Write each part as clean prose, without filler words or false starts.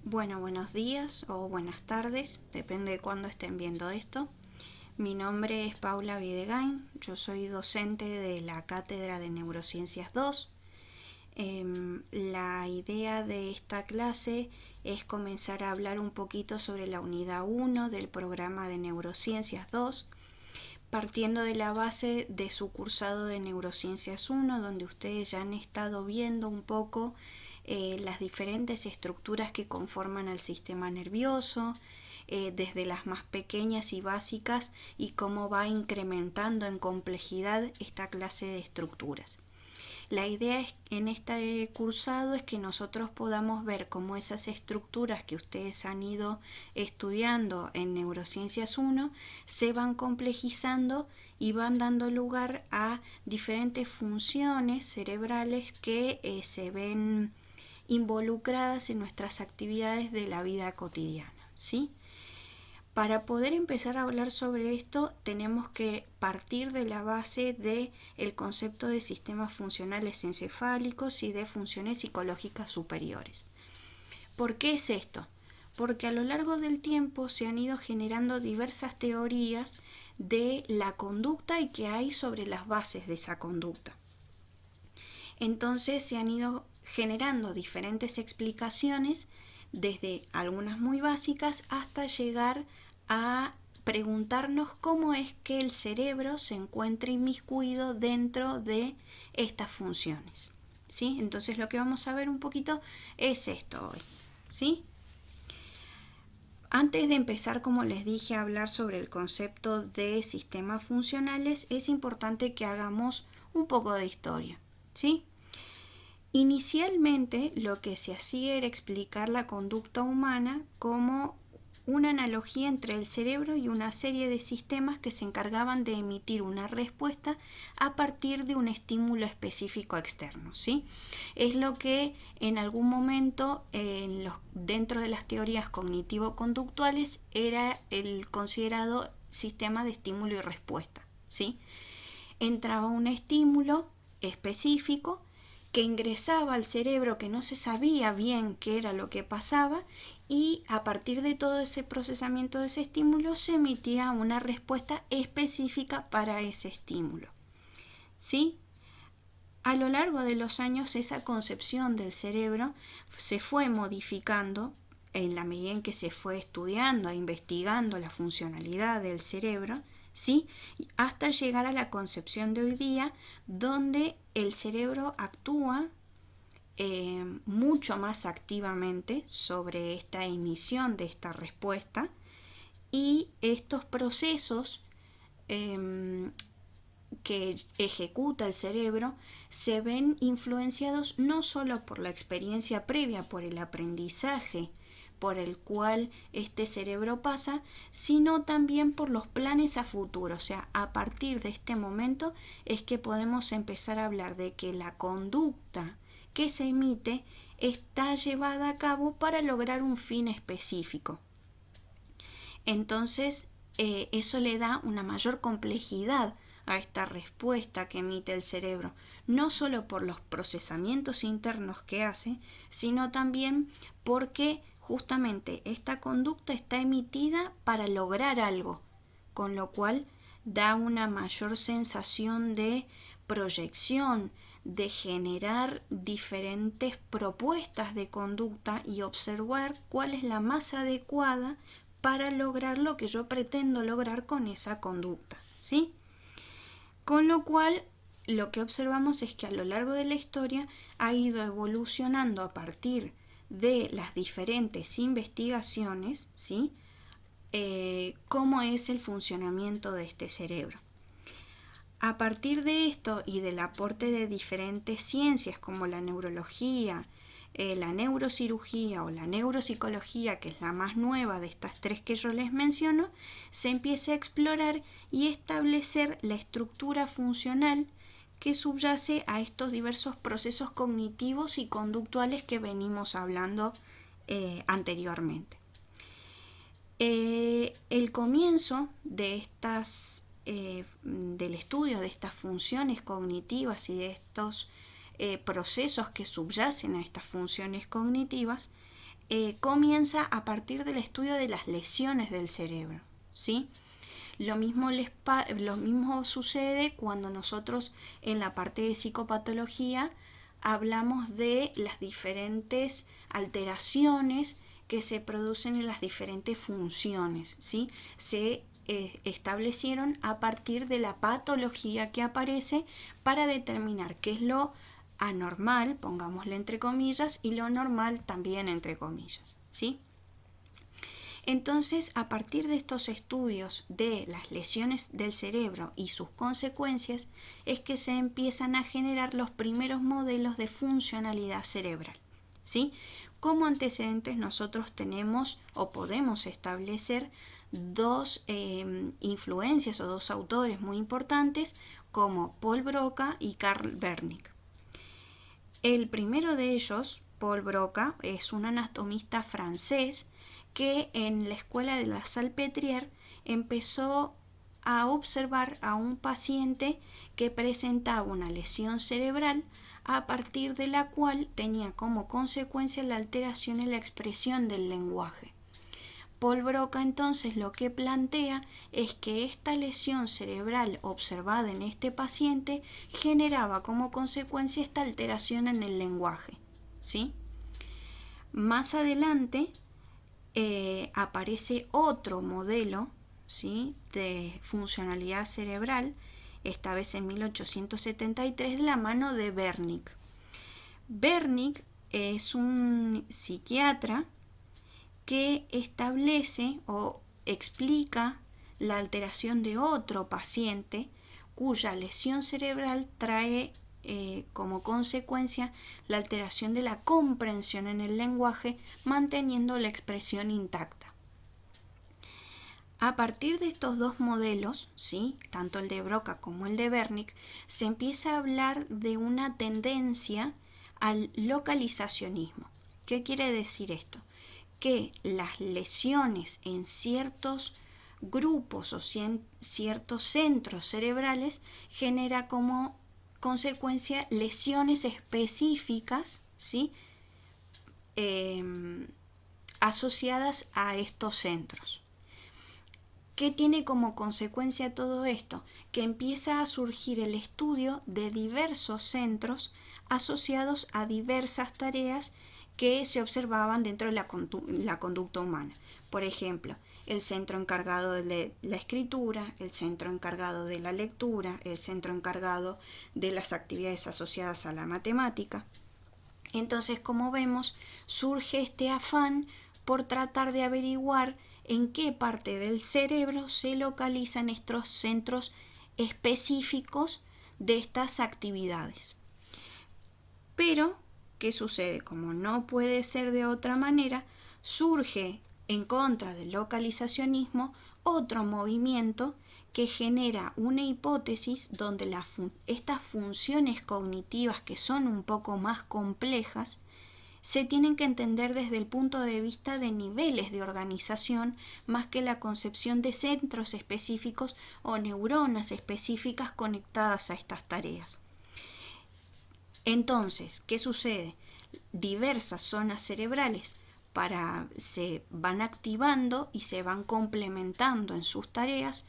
Bueno, buenos días o buenas tardes, depende de cuándo estén viendo esto. Mi nombre es Paula Videgain, yo soy docente de la Cátedra de Neurociencias 2. La idea de esta clase es comenzar a hablar un poquito sobre la unidad 1 del programa de Neurociencias 2, partiendo de la base de su cursado de Neurociencias 1, donde ustedes ya han estado viendo un poco las diferentes estructuras que conforman al sistema nervioso, desde las más pequeñas y básicas, y cómo va incrementando en complejidad esta clase de estructuras. La idea en este cursado es que nosotros podamos ver cómo esas estructuras que ustedes han ido estudiando en Neurociencias 1 se van complejizando y van dando lugar a diferentes funciones cerebrales que se ven involucradas en nuestras actividades de la vida cotidiana, ¿sí? Para poder empezar a hablar sobre esto tenemos que partir de la base del concepto de sistemas funcionales encefálicos y de funciones psicológicas superiores. ¿Por qué es esto? Porque a lo largo del tiempo se han ido generando diversas teorías de la conducta y que hay sobre las bases de esa conducta. Entonces se han ido generando diferentes explicaciones, desde algunas muy básicas hasta llegar a preguntarnos cómo es que el cerebro se encuentra inmiscuido dentro de estas funciones, ¿sí? Entonces lo que vamos a ver un poquito es esto hoy, ¿sí? Antes de empezar, como les dije, a hablar sobre el concepto de sistemas funcionales, es importante que hagamos un poco de historia, ¿sí? Inicialmente lo que se hacía era explicar la conducta humana como una analogía entre el cerebro y una serie de sistemas que se encargaban de emitir una respuesta a partir de un estímulo específico externo, ¿sí? Es lo que en algún momento dentro de las teorías cognitivo-conductuales era el considerado sistema de estímulo y respuesta, ¿sí? Entraba un estímulo específico que ingresaba al cerebro, que no se sabía bien qué era lo que pasaba, y a partir de todo ese procesamiento de ese estímulo se emitía una respuesta específica para ese estímulo, ¿sí? A lo largo de los años esa concepción del cerebro se fue modificando en la medida en que se fue estudiando e investigando la funcionalidad del cerebro, ¿sí? Hasta llegar a la concepción de hoy día, donde el cerebro actúa mucho más activamente sobre esta emisión de esta respuesta, y estos procesos que ejecuta el cerebro se ven influenciados no solo por la experiencia previa, por el aprendizaje por el cual este cerebro pasa, sino también por los planes a futuro. O sea, a partir de este momento es que podemos empezar a hablar de que la conducta que se emite está llevada a cabo para lograr un fin específico. Entonces, eso le da una mayor complejidad a esta respuesta que emite el cerebro, no solo por los procesamientos internos que hace, sino también porque justamente esta conducta está emitida para lograr algo, con lo cual da una mayor sensación de proyección, de generar diferentes propuestas de conducta y observar cuál es la más adecuada para lograr lo que yo pretendo lograr con esa conducta, ¿sí? Con lo cual, lo que observamos es que a lo largo de la historia ha ido evolucionando a partir de las diferentes investigaciones, ¿sí? Cómo es el funcionamiento de este cerebro. A partir de esto y del aporte de diferentes ciencias como la neurología, la neurocirugía o la neuropsicología, que es la más nueva de estas tres que yo les menciono, se empieza a explorar y establecer la estructura funcional que subyace a estos diversos procesos cognitivos y conductuales que venimos hablando anteriormente. El comienzo de del estudio de estas funciones cognitivas y de estos procesos que subyacen a estas funciones cognitivas comienza a partir del estudio de las lesiones del cerebro, ¿sí? Lo mismo sucede cuando nosotros en la parte de psicopatología hablamos de las diferentes alteraciones que se producen en las diferentes funciones, ¿sí? Se establecieron a partir de la patología que aparece para determinar qué es lo anormal, pongámosle entre comillas, y lo normal también entre comillas, ¿sí? Entonces, a partir de estos estudios de las lesiones del cerebro y sus consecuencias, es que se empiezan a generar los primeros modelos de funcionalidad cerebral, ¿sí? Como antecedentes nosotros tenemos o podemos establecer dos influencias o dos autores muy importantes como Paul Broca y Carl Wernicke. El primero de ellos, Paul Broca, es un anatomista francés que en la escuela de la Salpêtrière empezó a observar a un paciente que presentaba una lesión cerebral a partir de la cual tenía como consecuencia la alteración en la expresión del lenguaje. Paul Broca entonces lo que plantea es que esta lesión cerebral observada en este paciente generaba como consecuencia esta alteración en el lenguaje, ¿sí? Más adelante aparece otro modelo, ¿sí?, de funcionalidad cerebral, esta vez en 1873, de la mano de Wernicke. Wernicke es un psiquiatra que establece o explica la alteración de otro paciente cuya lesión cerebral trae como consecuencia la alteración de la comprensión en el lenguaje, manteniendo la expresión intacta. A partir de estos dos modelos, ¿sí?, tanto el de Broca como el de Wernicke, se empieza a hablar de una tendencia al localizacionismo. ¿Qué quiere decir esto? Que las lesiones en ciertos grupos o ciertos centros cerebrales genera como consecuencia lesiones específicas, ¿sí?, asociadas a estos centros. ¿Qué tiene como consecuencia todo esto? Que empieza a surgir el estudio de diversos centros asociados a diversas tareas que se observaban dentro de la conducta humana. Por ejemplo, el centro encargado de la escritura, el centro encargado de la lectura, el centro encargado de las actividades asociadas a la matemática. Entonces, como vemos, surge este afán por tratar de averiguar en qué parte del cerebro se localizan estos centros específicos de estas actividades. Pero, ¿qué sucede? Como no puede ser de otra manera, surge en contra del localizacionismo otro movimiento que genera una hipótesis donde estas funciones cognitivas, que son un poco más complejas, se tienen que entender desde el punto de vista de niveles de organización más que la concepción de centros específicos o neuronas específicas conectadas a estas tareas. Entonces, ¿qué sucede? Diversas zonas cerebrales se van activando y se van complementando en sus tareas,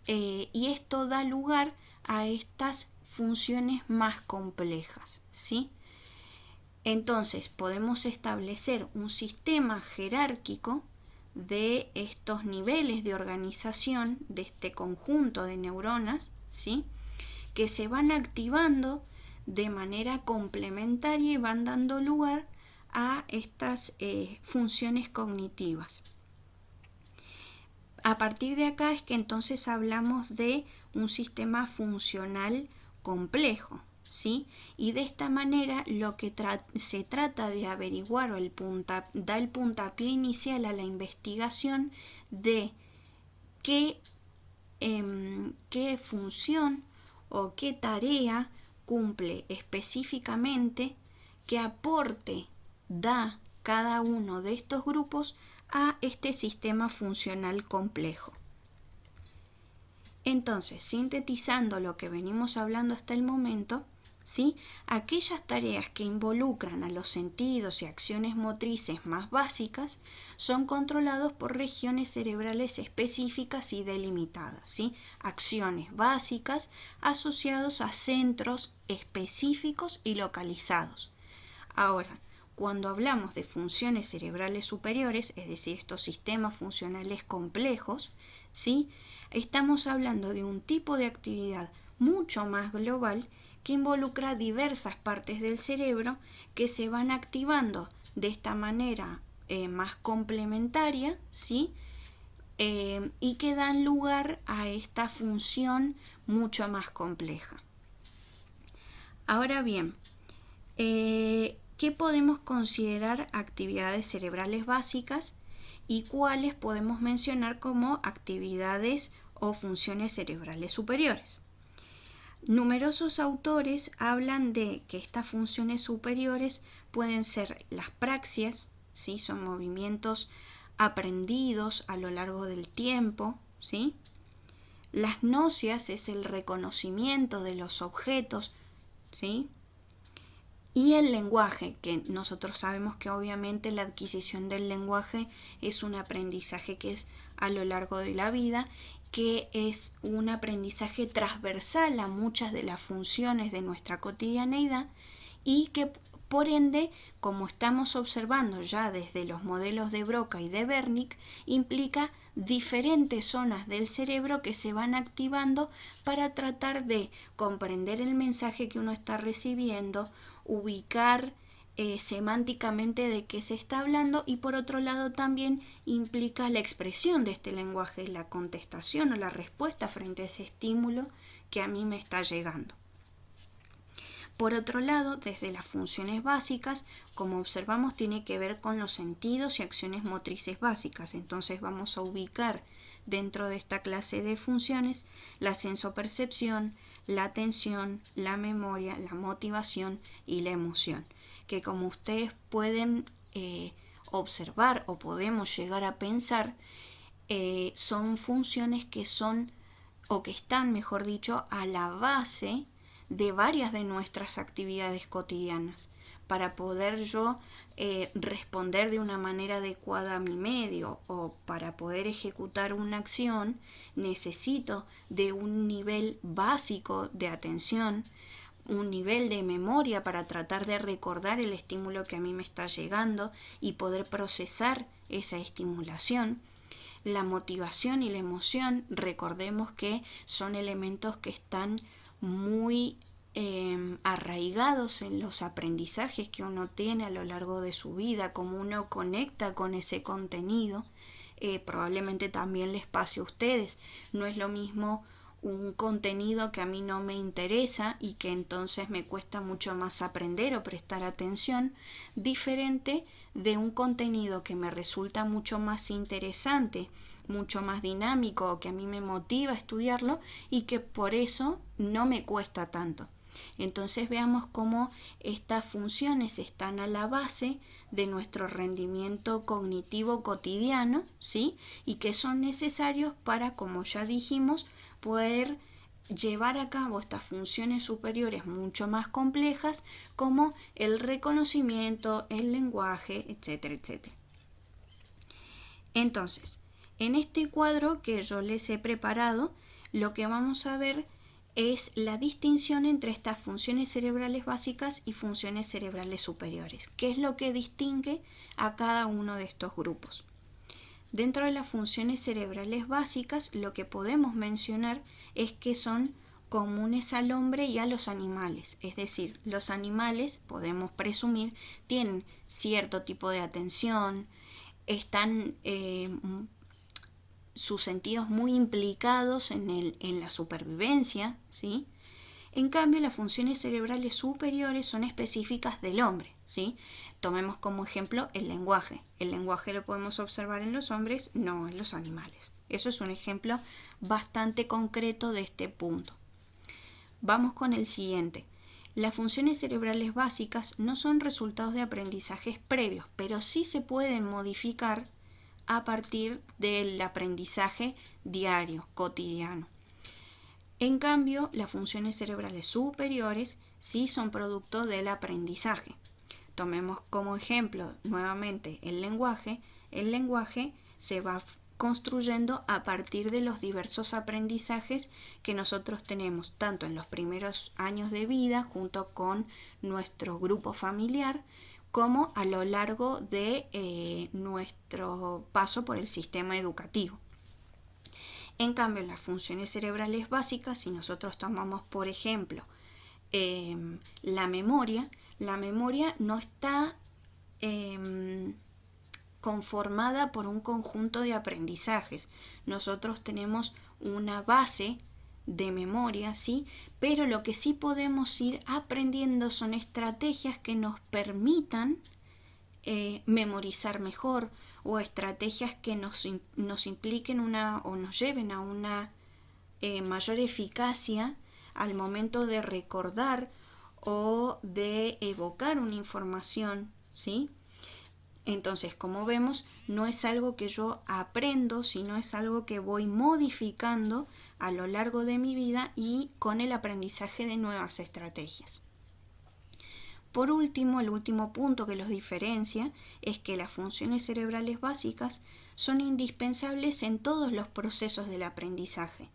y esto da lugar a estas funciones más complejas, ¿sí? Entonces podemos establecer un sistema jerárquico de estos niveles de organización de este conjunto de neuronas, ¿sí?, que se van activando de manera complementaria y van dando lugar a estas funciones cognitivas. A partir de acá es que entonces hablamos de un sistema funcional complejo, ¿sí? Y de esta manera lo que se trata de averiguar o da el puntapié inicial a la investigación de qué función o qué tarea cumple específicamente, qué aporte da cada uno de estos grupos a este sistema funcional complejo. Entonces, sintetizando lo que venimos hablando hasta el momento, ¿sí? Aquellas tareas que involucran a los sentidos y acciones motrices más básicas son controlados por regiones cerebrales específicas y delimitadas, ¿sí? Acciones básicas asociados a centros específicos y localizados. Ahora, cuando hablamos de funciones cerebrales superiores, es decir, estos sistemas funcionales complejos, ¿sí? Estamos hablando de un tipo de actividad mucho más global que involucra diversas partes del cerebro que se van activando de esta manera más complementaria, ¿sí? Y que dan lugar a esta función mucho más compleja. Ahora bien, ¿qué podemos considerar actividades cerebrales básicas y cuáles podemos mencionar como actividades o funciones cerebrales superiores? Numerosos autores hablan de que estas funciones superiores pueden ser las praxias, ¿sí? Son movimientos aprendidos a lo largo del tiempo, ¿sí? Las gnosias es el reconocimiento de los objetos, ¿sí? Y el lenguaje, que nosotros sabemos que obviamente la adquisición del lenguaje es un aprendizaje que es a lo largo de la vida, que es un aprendizaje transversal a muchas de las funciones de nuestra cotidianeidad y que por ende, como estamos observando ya desde los modelos de Broca y de Wernicke, implica diferentes zonas del cerebro que se van activando para tratar de comprender el mensaje que uno está recibiendo, ubicar semánticamente de qué se está hablando y por otro lado también implica la expresión de este lenguaje, la contestación o la respuesta frente a ese estímulo que a mí me está llegando. Por otro lado, desde las funciones básicas, como observamos, tiene que ver con los sentidos y acciones motrices básicas. Entonces vamos a ubicar dentro de esta clase de funciones la sensopercepción, la atención, la memoria, la motivación y la emoción, que como ustedes pueden observar o podemos llegar a pensar, son funciones que son, o que están, mejor dicho, a la base de varias de nuestras actividades cotidianas. Para poder yo responder de una manera adecuada a mi medio o para poder ejecutar una acción, necesito de un nivel básico de atención, un nivel de memoria para tratar de recordar el estímulo que a mí me está llegando y poder procesar esa estimulación. La motivación y la emoción, recordemos que son elementos que están muy arraigados en los aprendizajes que uno tiene a lo largo de su vida, cómo uno conecta con ese contenido. Probablemente también les pase a ustedes. No es lo mismo un contenido que a mí no me interesa y que entonces me cuesta mucho más aprender o prestar atención, diferente de un contenido que me resulta mucho más interesante, mucho más dinámico, que a mí me motiva a estudiarlo y que por eso no me cuesta tanto. Entonces veamos cómo estas funciones están a la base de nuestro rendimiento cognitivo cotidiano, ¿sí? Y que son necesarios para, como ya dijimos, poder llevar a cabo estas funciones superiores mucho más complejas como el reconocimiento, el lenguaje, etcétera, etcétera. Entonces, en este cuadro que yo les he preparado, lo que vamos a ver es la distinción entre estas funciones cerebrales básicas y funciones cerebrales superiores. ¿Qué es lo que distingue a cada uno de estos grupos? Dentro de las funciones cerebrales básicas, lo que podemos mencionar es que son comunes al hombre y a los animales. Es decir, los animales, podemos presumir, tienen cierto tipo de atención, están sus sentidos muy implicados en la supervivencia, ¿sí? En cambio, las funciones cerebrales superiores son específicas del hombre, ¿sí? Tomemos como ejemplo el lenguaje. El lenguaje lo podemos observar en los hombres, no en los animales. Eso es un ejemplo bastante concreto de este punto. Vamos con el siguiente. Las funciones cerebrales básicas no son resultados de aprendizajes previos, pero sí se pueden modificar a partir del aprendizaje diario, cotidiano. En cambio, las funciones cerebrales superiores ¿sí? Son producto del aprendizaje. Tomemos como ejemplo nuevamente el lenguaje. El lenguaje se va construyendo a partir de los diversos aprendizajes que nosotros tenemos, tanto en los primeros años de vida junto con nuestro grupo familiar, como a lo largo de nuestro paso por el sistema educativo. En cambio, las funciones cerebrales básicas, si nosotros tomamos por ejemplo la memoria no está conformada por un conjunto de aprendizajes. Nosotros tenemos una base de memoria, ¿sí? Pero lo que sí podemos ir aprendiendo son estrategias que nos permitan memorizar mejor, o estrategias que nos impliquen o nos lleven a una mayor eficacia al momento de recordar o de evocar una información, ¿sí? Entonces, como vemos, no es algo que yo aprendo, sino es algo que voy modificando a lo largo de mi vida y con el aprendizaje de nuevas estrategias. Por último, el último punto que los diferencia es que las funciones cerebrales básicas son indispensables en todos los procesos del aprendizaje,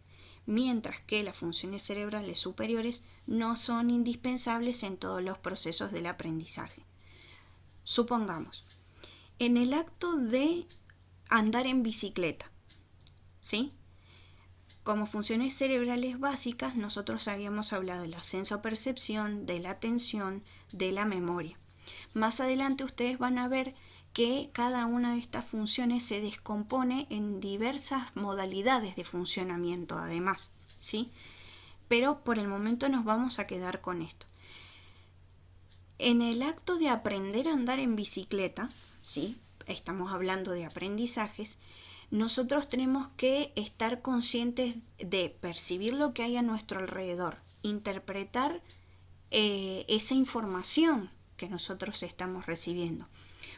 mientras que las funciones cerebrales superiores no son indispensables en todos los procesos del aprendizaje. Supongamos, en el acto de andar en bicicleta, ¿sí? Como funciones cerebrales básicas, nosotros habíamos hablado de la sensopercepción, de la atención, de la memoria. Más adelante ustedes van a ver que cada una de estas funciones se descompone en diversas modalidades de funcionamiento, además, ¿sí? Pero por el momento nos vamos a quedar con esto. En el acto de aprender a andar en bicicleta, ¿sí? Estamos hablando de aprendizajes. Nosotros tenemos que estar conscientes de percibir lo que hay a nuestro alrededor, interpretar esa información que nosotros estamos recibiendo.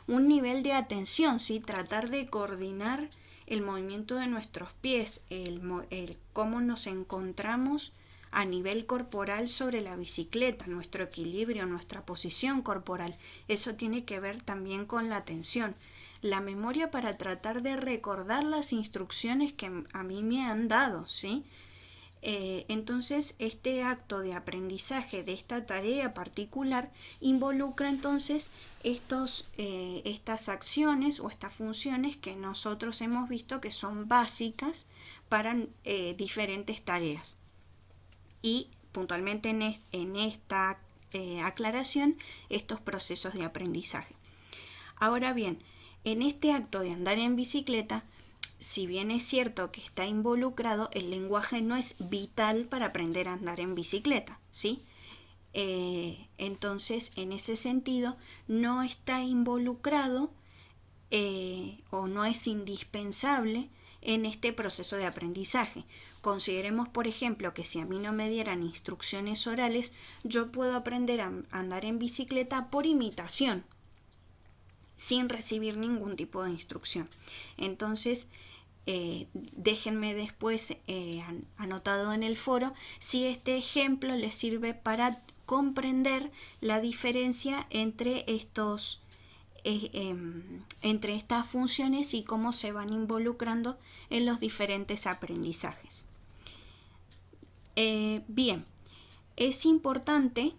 Un nivel de atención, ¿sí? Tratar de coordinar el movimiento de nuestros pies, el cómo nos encontramos a nivel corporal sobre la bicicleta, nuestro equilibrio, nuestra posición corporal. Eso tiene que ver también con la atención. La memoria para tratar de recordar las instrucciones que a mí me han dado, ¿sí? Entonces, este acto de aprendizaje de esta tarea particular involucra entonces estas acciones o estas funciones que nosotros hemos visto que son básicas para diferentes tareas. Y puntualmente en esta aclaración, estos procesos de aprendizaje. Ahora bien, en este acto de andar en bicicleta, si bien es cierto que está involucrado, el lenguaje no es vital para aprender a andar en bicicleta, ¿sí? Entonces, en ese sentido, no está involucrado o no es indispensable en este proceso de aprendizaje. Consideremos, por ejemplo, que si a mí no me dieran instrucciones orales, yo puedo aprender a andar en bicicleta por imitación, sin recibir ningún tipo de instrucción. Entonces, déjenme después anotado en el foro si este ejemplo les sirve para comprender la diferencia entre entre estas funciones y cómo se van involucrando en los diferentes aprendizajes. Bien, es importante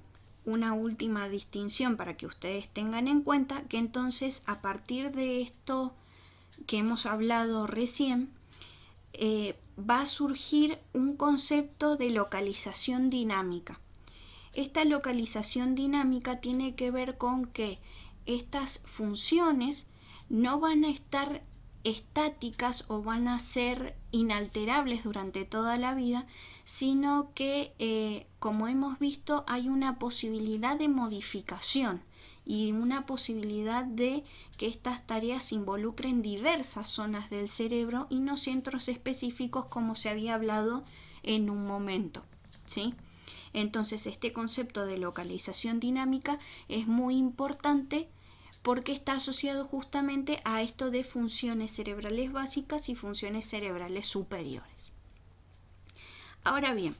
una última distinción para que ustedes tengan en cuenta que entonces a partir de esto que hemos hablado recién, va a surgir un concepto de localización dinámica. Esta localización dinámica tiene que ver con que estas funciones no van a estar estáticas o van a ser inalterables durante toda la vida, sino que, como hemos visto, hay una posibilidad de modificación y una posibilidad de que estas tareas involucren diversas zonas del cerebro y no centros específicos como se había hablado en un momento, ¿sí? Entonces, este concepto de localización dinámica es muy importante porque está asociado justamente a esto de funciones cerebrales básicas y funciones cerebrales superiores. Ahora bien,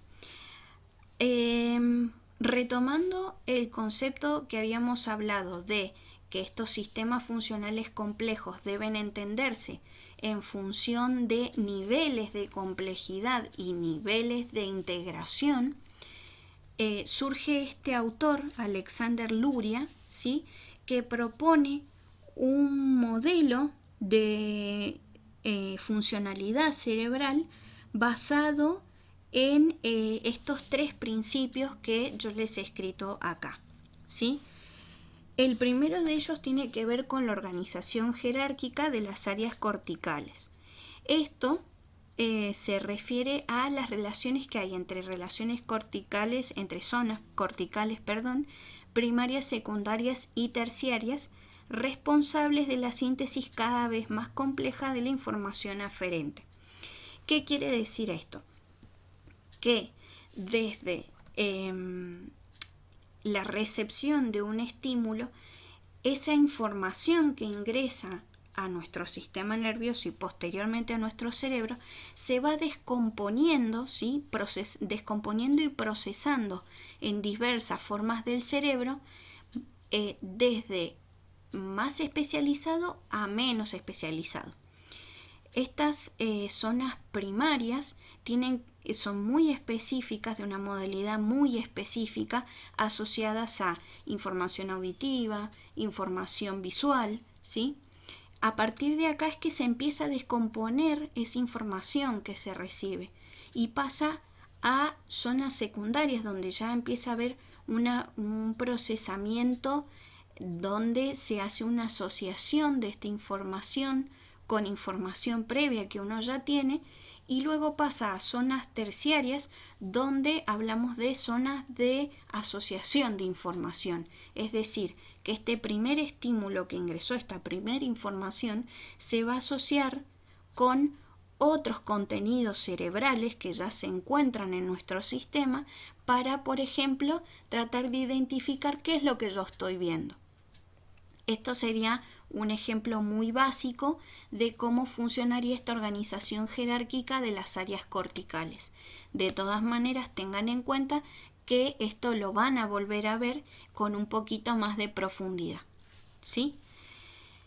Retomando el concepto que habíamos hablado de que estos sistemas funcionales complejos deben entenderse en función de niveles de complejidad y niveles de integración, surge este autor, Alexander Luria, ¿sí?, que propone un modelo de funcionalidad cerebral basado en estos tres principios que yo les he escrito acá, ¿sí? El primero de ellos tiene que ver con la organización jerárquica de las áreas corticales. Esto se refiere a las relaciones que hay entre relaciones corticales, entre zonas corticales, primarias, secundarias y terciarias, responsables de la síntesis cada vez más compleja de la información aferente. ¿Qué quiere decir esto? Que desde la recepción de un estímulo, esa información que ingresa a nuestro sistema nervioso y posteriormente a nuestro cerebro se va descomponiendo, ¿sí?, descomponiendo y procesando en diversas formas del cerebro, desde más especializado a menos especializado. Estas zonas primarias son muy específicas, de una modalidad muy específica, asociadas a información auditiva, información visual, ¿sí? A partir de acá es que se empieza a descomponer esa información que se recibe y pasa a zonas secundarias donde ya empieza a haber un procesamiento donde se hace una asociación de esta información con información previa que uno ya tiene, y luego pasa a zonas terciarias donde hablamos de zonas de asociación de información, es decir, que este primer estímulo que ingresó, esta primera información, se va a asociar con otros contenidos cerebrales que ya se encuentran en nuestro sistema para, por ejemplo, tratar de identificar qué es lo que yo estoy viendo. Esto sería un ejemplo muy básico de cómo funcionaría esta organización jerárquica de las áreas corticales. De todas maneras, tengan en cuenta que esto lo van a volver a ver con un poquito más de profundidad, ¿sí?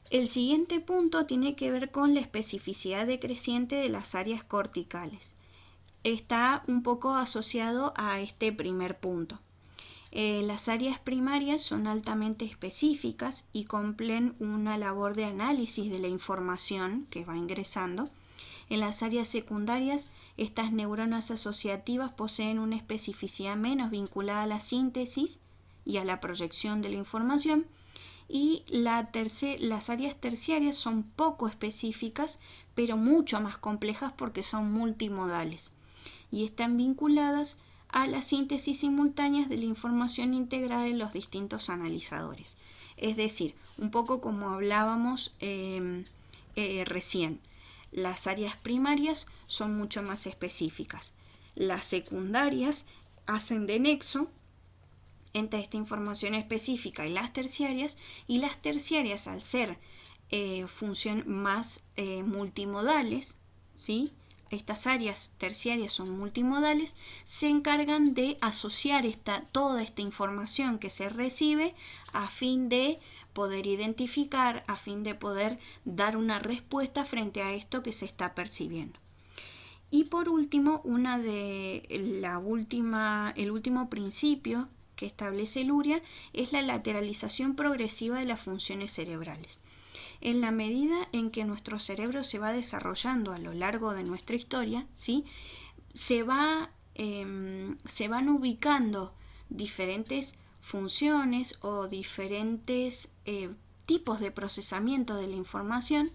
El siguiente punto tiene que ver con la especificidad decreciente de las áreas corticales. Está un poco asociado a este primer punto. Las áreas primarias son altamente específicas y cumplen una labor de análisis de la información que va ingresando. En las áreas secundarias, estas neuronas asociativas poseen una especificidad menos vinculada a la síntesis y a la proyección de la información. Y las áreas terciarias son poco específicas, pero mucho más complejas porque son multimodales y están vinculadas a la síntesis simultánea de la información integrada en los distintos analizadores. Es decir, un poco como hablábamos recién, las áreas primarias son mucho más específicas. Las secundarias hacen de nexo entre esta información específica y las terciarias, al ser más multimodales, ¿sí?, estas áreas terciarias son multimodales, se encargan de asociar toda esta información que se recibe a fin de poder identificar, a fin de poder dar una respuesta frente a esto que se está percibiendo. Y por último, el último principio que establece Luria es la lateralización progresiva de las funciones cerebrales. En la medida en que nuestro cerebro se va desarrollando a lo largo de nuestra historia, ¿sí?, se van ubicando diferentes funciones o diferentes tipos de procesamiento de la información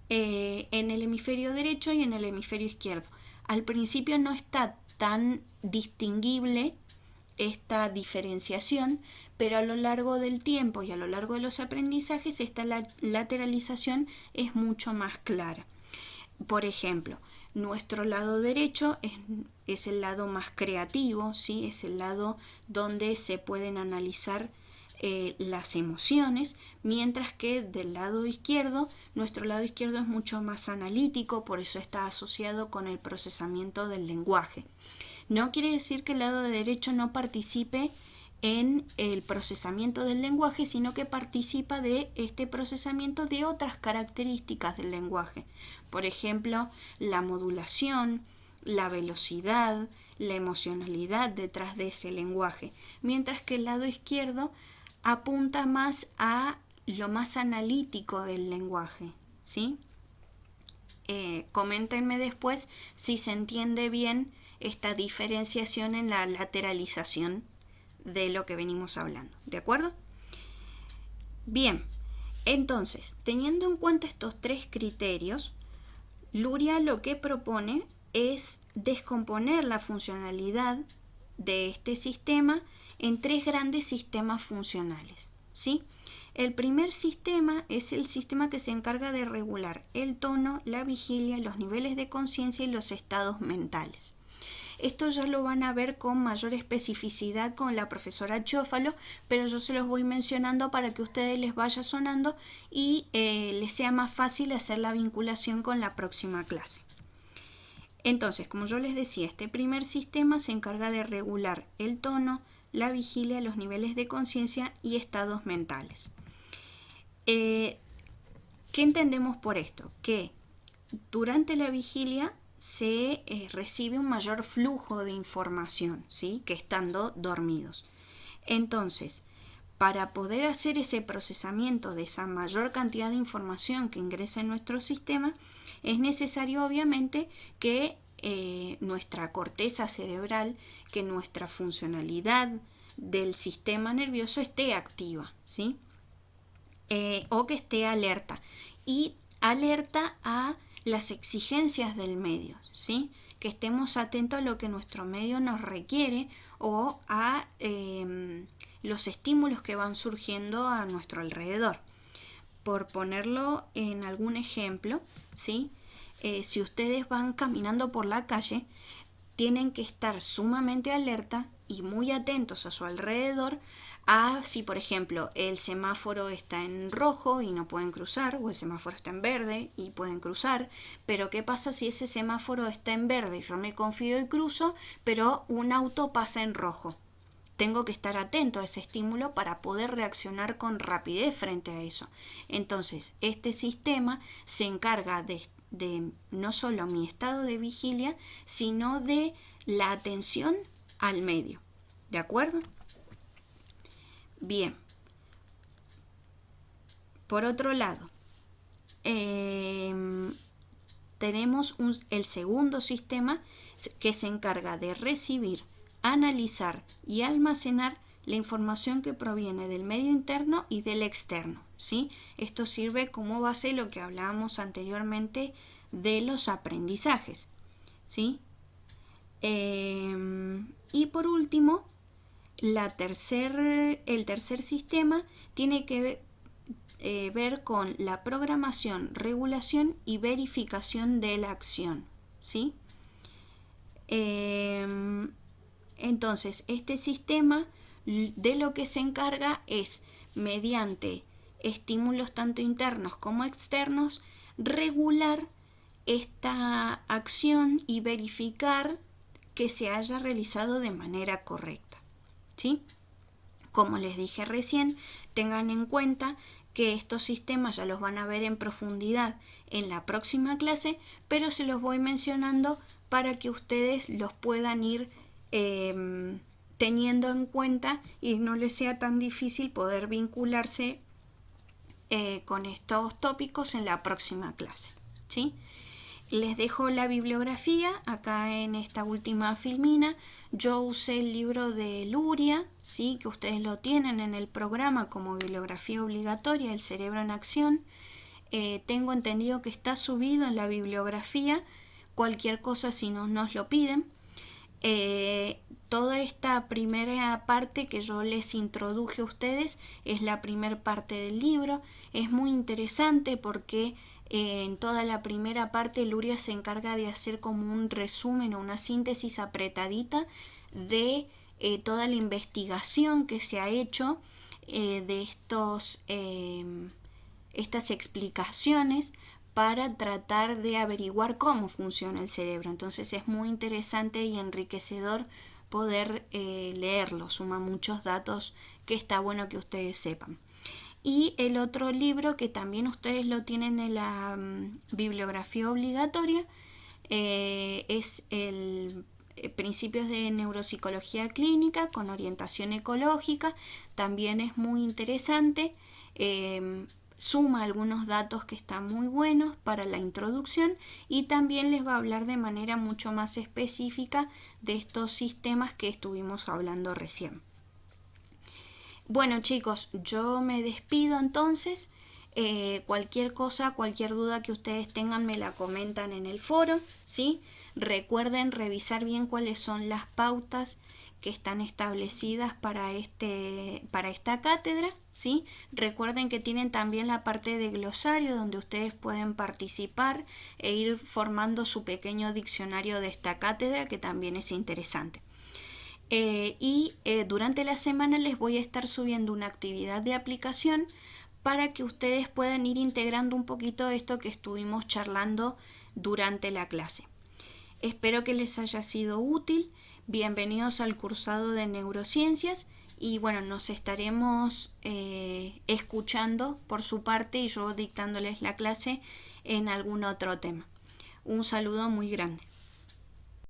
en el hemisferio derecho y en el hemisferio izquierdo. Al principio no está tan distinguible esta diferenciación, pero a lo largo del tiempo y a lo largo de los aprendizajes esta lateralización es mucho más clara. Por ejemplo, nuestro lado derecho es el lado más creativo, ¿sí?, es el lado donde se pueden analizar las emociones, mientras que del lado izquierdo, nuestro lado izquierdo es mucho más analítico, por eso está asociado con el procesamiento del lenguaje. No quiere decir que el lado derecho no participe en el procesamiento del lenguaje, sino que participa de este procesamiento de otras características del lenguaje. Por ejemplo, la modulación, la velocidad, la emocionalidad detrás de ese lenguaje, mientras que el lado izquierdo apunta más a lo más analítico del lenguaje, ¿sí? Coméntenme después si se entiende bien esta diferenciación en la lateralización de lo que venimos hablando, ¿de acuerdo? Bien, entonces, teniendo en cuenta estos tres criterios, Luria lo que propone es descomponer la funcionalidad de este sistema en tres grandes sistemas funcionales, ¿sí? El primer sistema es el sistema que se encarga de regular el tono, la vigilia, los niveles de conciencia y los estados mentales. Esto ya lo van a ver con mayor especificidad con la profesora Chófalo, pero yo se los voy mencionando para que a ustedes les vaya sonando y les sea más fácil hacer la vinculación con la próxima clase. Entonces, como yo les decía, este primer sistema se encarga de regular el tono, la vigilia, los niveles de conciencia y estados mentales. ¿Qué entendemos por esto? Que durante la vigilia se recibe un mayor flujo de información, ¿sí? Que estando dormidos. Entonces, para poder hacer ese procesamiento de esa mayor cantidad de información que ingresa en nuestro sistema, es necesario obviamente que nuestra corteza cerebral, que nuestra funcionalidad del sistema nervioso esté activa, ¿sí? O que esté alerta. Y alerta a las exigencias del medio, ¿sí? Que estemos atentos a lo que nuestro medio nos requiere o a los estímulos que van surgiendo a nuestro alrededor. Por ponerlo en algún ejemplo, ¿sí? Si ustedes van caminando por la calle, tienen que estar sumamente alerta y muy atentos a su alrededor a si, por ejemplo, el semáforo está en rojo y no pueden cruzar, o el semáforo está en verde y pueden cruzar, pero ¿qué pasa si ese semáforo está en verde? Yo me confío y cruzo, pero un auto pasa en rojo. Tengo que estar atento a ese estímulo para poder reaccionar con rapidez frente a eso. Entonces, este sistema se encarga de no solo mi estado de vigilia, sino de la atención al medio. ¿De acuerdo? Bien. Por otro lado, tenemos el segundo sistema que se encarga de recibir, analizar y almacenar la información que proviene del medio interno y del externo, ¿sí? Esto sirve como base lo que hablábamos anteriormente de los aprendizajes, ¿sí? Y por último, el tercer sistema tiene que ver con la programación, regulación y verificación de la acción, ¿sí? Entonces, este sistema de lo que se encarga es, mediante estímulos tanto internos como externos, regular esta acción y verificar que se haya realizado de manera correcta, ¿sí? Como les dije recién, tengan en cuenta que estos sistemas ya los van a ver en profundidad en la próxima clase, pero se los voy mencionando para que ustedes los puedan ir teniendo en cuenta y no les sea tan difícil poder vincularse con estos tópicos en la próxima clase, ¿sí? Les dejo la bibliografía acá en esta última filmina. Yo usé el libro de Luria, ¿sí? Que ustedes lo tienen en el programa como bibliografía obligatoria, El cerebro en acción. Tengo entendido que está subido en la bibliografía. Cualquier cosa si no nos lo piden. Toda esta primera parte que yo les introduje a ustedes es la primera parte del libro. Es muy interesante porque en toda la primera parte Luria se encarga de hacer como un resumen o una síntesis apretadita de toda la investigación que se ha hecho de estas explicaciones para tratar de averiguar cómo funciona el cerebro. Entonces es muy interesante y enriquecedor poder leerlo, suma muchos datos que está bueno que ustedes sepan. Y el otro libro que también ustedes lo tienen en la bibliografía obligatoria es el Principios de Neuropsicología Clínica con orientación ecológica. También es muy interesante. Suma algunos datos que están muy buenos para la introducción y también les va a hablar de manera mucho más específica de estos sistemas que estuvimos hablando recién. Bueno chicos, yo me despido entonces. Cualquier cosa, cualquier duda que ustedes tengan me la comentan en el foro, ¿sí? Recuerden revisar bien cuáles son las pautas que están establecidas para esta cátedra, ¿sí? Recuerden que tienen también la parte de glosario donde ustedes pueden participar e ir formando su pequeño diccionario de esta cátedra, que también es interesante. Durante la semana les voy a estar subiendo una actividad de aplicación para que ustedes puedan ir integrando un poquito esto que estuvimos charlando durante la clase. Espero que les haya sido útil. Bienvenidos al cursado de neurociencias y bueno, nos estaremos escuchando por su parte y yo dictándoles la clase en algún otro tema. Un saludo muy grande.